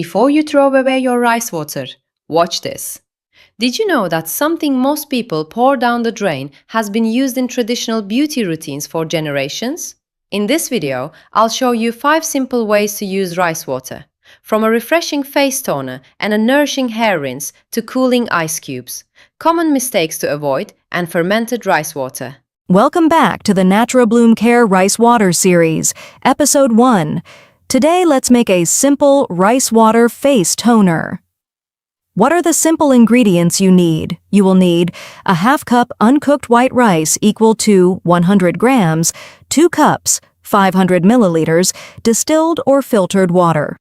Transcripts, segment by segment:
Before you throw away your rice water, watch this. Did you know that something most people pour down the drain has been used in traditional beauty routines for generations? In this video, I'll show you 5 simple ways to use rice water, from a refreshing face toner and a nourishing hair rinse to cooling ice cubes, common mistakes to avoid, and fermented rice water. Welcome back to the Natural Bloom Care Rice Water series, Episode 1. Today, let's make a simple rice water face toner. What are the simple ingredients you need? You will need a half cup uncooked white rice equal to 100 grams, 2 cups, 500 milliliters, distilled or filtered water.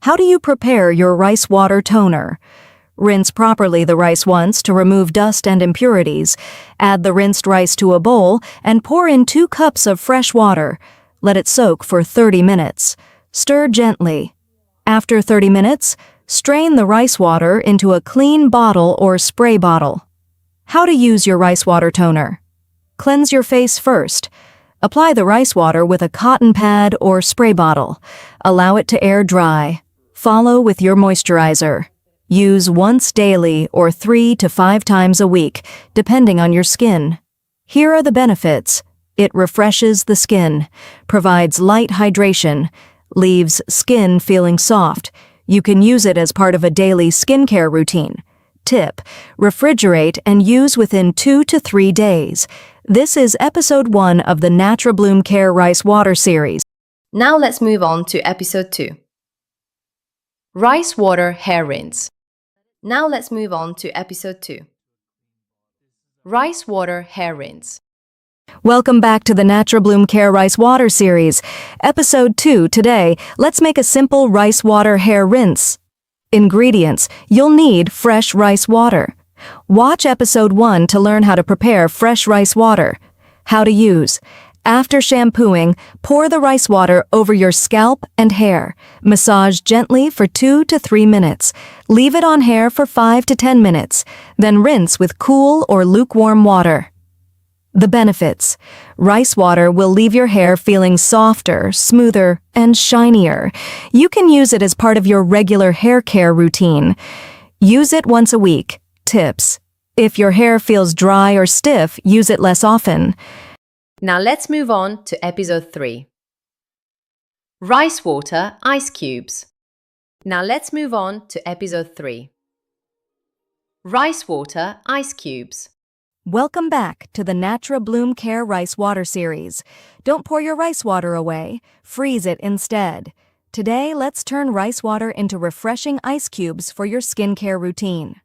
How do you prepare your rice water toner? Rinse properly the rice once to remove dust and impurities. Add the rinsed rice to a bowl and pour in 2 cups of fresh water. Let it soak for 30 minutes. Stir gently. After 30 minutes, strain the rice water into a clean bottle or spray bottle. How to use your rice water toner. Cleanse your face first. Apply the rice water with a cotton pad or spray bottle. Allow it to air dry. Follow with your moisturizer. Use once daily or 3 to 5 times a week, depending on your skin. Here are the benefits. It refreshes the skin, provides light hydration, leaves skin feeling soft. You can use it as part of a daily skincare routine. Tip: refrigerate and use within 2 to 3 days. This is Episode 1 of the Natural Bloom Care Rice Water series. Now let's move on to Episode 2. Rice water hair rinse. Now let's move on to Episode 2. Rice water hair rinse. Welcome back to the Natural Bloom Care Rice Water series. Episode 2 today, let's make a simple rice water hair rinse. Ingredients: you'll need fresh rice water. Watch Episode 1 to learn how to prepare fresh rice water. How to use: after shampooing, pour the rice water over your scalp and hair. Massage gently for 2 to 3 minutes. Leave it on hair for 5 to 10 minutes. Then rinse with cool or lukewarm water. The benefits: rice water will leave your hair feeling softer, smoother, and shinier. You can use it as part of your regular hair care routine. Use it once a week. Tips: if your hair feels dry or stiff, use it less often. Now let's move on to Episode 3. Rice water ice cubes. Now let's move on to Episode 3. Rice water ice cubes. Welcome back to the Natural Bloom Care Rice Water series. Don't pour your rice water away, freeze it instead. Today, let's turn rice water into refreshing ice cubes for your skincare routine.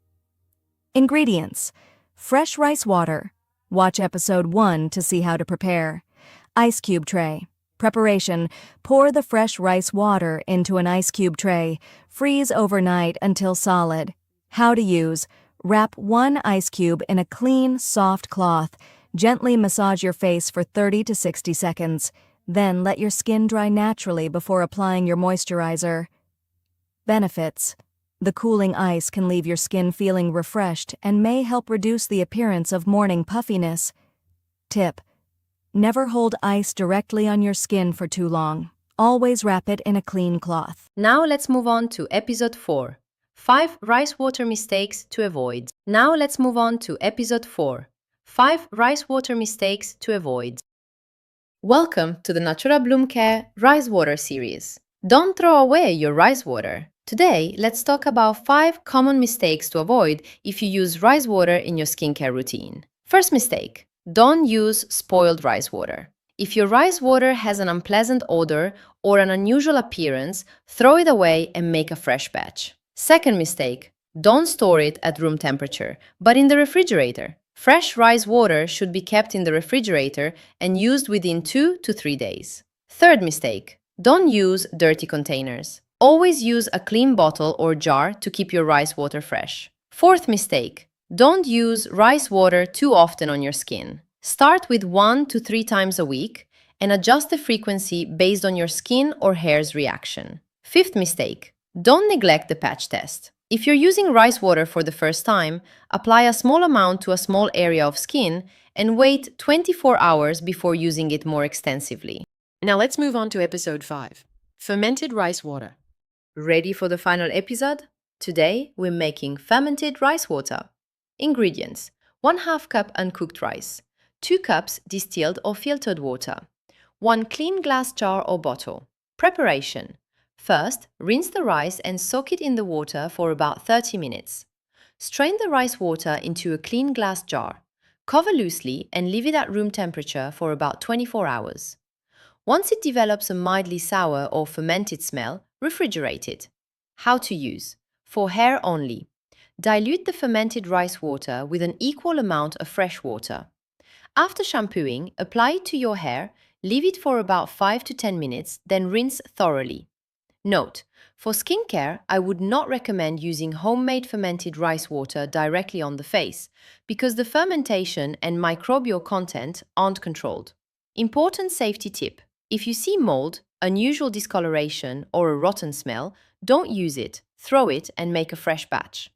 Ingredients: fresh rice water. Watch Episode 1 to see how to prepare. Ice cube tray. Preparation: pour the fresh rice water into an ice cube tray. Freeze overnight until solid. How to use: wrap 1 ice cube in a clean, soft cloth. Gently massage your face for 30 to 60 seconds. Then let your skin dry naturally before applying your moisturizer. Benefits: the cooling ice can leave your skin feeling refreshed and may help reduce the appearance of morning puffiness. Tip: never hold ice directly on your skin for too long. Always wrap it in a clean cloth. Now let's move on to Episode 4. 5 rice water mistakes to avoid. Now let's move on to Episode 4. 5 rice water mistakes to avoid. Welcome to the Natural Bloom Care Rice Water series. Don't throw away your rice water. Today, let's talk about 5 common mistakes to avoid if you use rice water in your skincare routine. First mistake: don't use spoiled rice water. If your rice water has an unpleasant odor or an unusual appearance, throw it away and make a fresh batch. Second mistake: don't store it at room temperature, but in the refrigerator. Fresh rice water should be kept in the refrigerator and used within 2 to 3 days. Third mistake: don't use dirty containers. Always use a clean bottle or jar to keep your rice water fresh. Fourth mistake: don't use rice water too often on your skin. Start with 1 to 3 times a week and adjust the frequency based on your skin or hair's reaction. Fifth mistake: don't neglect the patch test. If you're using rice water for the first time, apply a small amount to a small area of skin and wait 24 hours before using it more extensively. Now let's move on to Episode 5. Fermented rice water. Ready for the final episode? Today we're making fermented rice water. Ingredients: 1/2 cup uncooked rice, 2 cups distilled or filtered water, 1 clean glass jar or bottle. Preparation: first, rinse the rice and soak it in the water for about 30 minutes. Strain the rice water into a clean glass jar. Cover loosely and leave it at room temperature for about 24 hours. Once it develops a mildly sour or fermented smell, refrigerate it. How to use: for hair only. Dilute the fermented rice water with an equal amount of fresh water. After shampooing, apply it to your hair, leave it for about 5 to 10 minutes, then rinse thoroughly. Note: for skincare, I would not recommend using homemade fermented rice water directly on the face because the fermentation and microbial content aren't controlled. Important safety tip: if you see mold, unusual discoloration, or a rotten smell, don't use it, throw it, and make a fresh batch.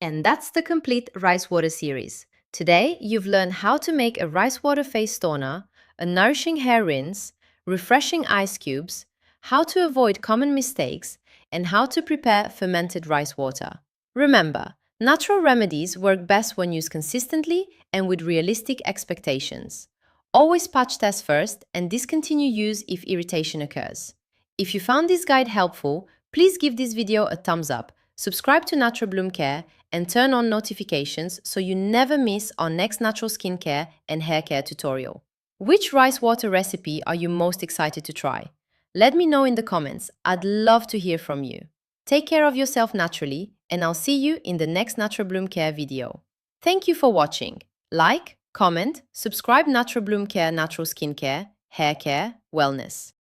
And that's the complete rice water series. Today, you've learned how to make a rice water face toner, a nourishing hair rinse, refreshing ice cubes, how to avoid common mistakes, and how to prepare fermented rice water. Remember, natural remedies work best when used consistently and with realistic expectations. Always patch test first and discontinue use if irritation occurs. If you found this guide helpful, please give this video a thumbs up, subscribe to Natural Bloom Care, and turn on notifications so you never miss our next natural skincare and hair care tutorial. Which rice water recipe are you most excited to try? Let me know in the comments. I'd love to hear from you. Take care of yourself naturally, and I'll see you in the next Natural Bloom Care video. Thank you for watching. Like, comment, subscribe Natural Bloom Care Natural Skincare, Hair Care, Wellness.